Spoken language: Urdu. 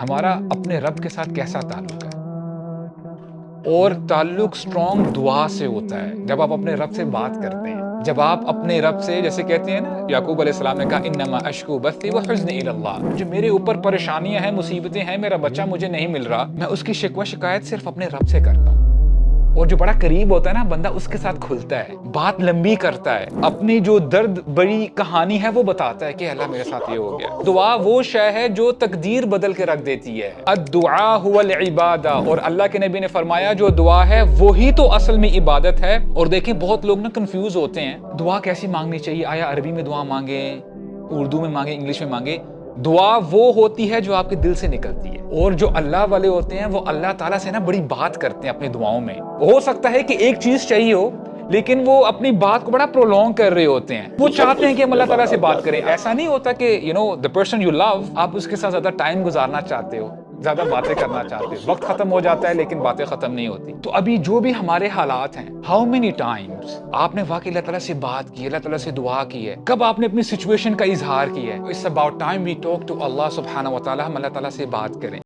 ہمارا اپنے رب کے ساتھ کیسا تعلق ہے؟ اور تعلق سٹرونگ دعا سے ہوتا ہے. جب آپ اپنے رب سے بات کرتے ہیں، جب آپ اپنے رب سے جیسے کہتے ہیں نا، یعقوب علیہ السلام نے کہا انما اشکو بثی وحزنی الی اللہ، جو میرے اوپر پریشانیاں ہیں، مصیبتیں ہیں، میرا بچہ مجھے نہیں مل رہا، میں اس کی شکوہ شکایت صرف اپنے رب سے کرتا ہوں. اور جو بڑا قریب ہوتا ہے نا بندہ، اس کے ساتھ کھلتا ہے، بات لمبی کرتا ہے، اپنی جو درد بڑی کہانی ہے وہ بتاتا ہے کہ اللہ میرے ساتھ یہ ہو گیا. دعا وہ شے ہے جو تقدیر بدل کے رکھ دیتی ہے. الدعاء هو العبادہ، اور اللہ کے نبی نے فرمایا جو دعا ہے وہی تو اصل میں عبادت ہے. اور دیکھیں بہت لوگ نا کنفیوز ہوتے ہیں، دعا کیسی مانگنی چاہیے؟ آیا عربی میں دعا مانگیں، اردو میں مانگیں، انگلش میں مانگیں؟ دعا وہ ہوتی ہے جو آپ کے دل سے نکلتی ہے. اور جو اللہ والے ہوتے ہیں وہ اللہ تعالیٰ سے نا بڑی بات کرتے ہیں اپنی دعاؤں میں. ہو سکتا ہے کہ ایک چیز چاہیے ہو، لیکن وہ اپنی بات کو بڑا پرولونگ کر رہے ہوتے ہیں. وہ چاہتے ہیں کہ ہم اللہ تعالیٰ سے بات کریں. ایسا نہیں ہوتا کہ the person you love، آپ اس کے ساتھ زیادہ ٹائم گزارنا چاہتے ہو، زیادہ باتیں کرنا چاہتے ہو. وقت ختم ہو جاتا ہے لیکن باتیں ختم نہیں ہوتی. تو ابھی جو بھی ہمارے حالات ہیں، how many times آپ نے واقعی اللہ تعالیٰ سے بات کی ہے، اللہ تعالیٰ سے دعا کی ہے؟ کب آپ نے اپنی سچویشن کا اظہار کیا ہے؟ It's about time we talk to Allah سبحانہ و تعالیٰ. ہم اللہ تعالیٰ سے بات کریں.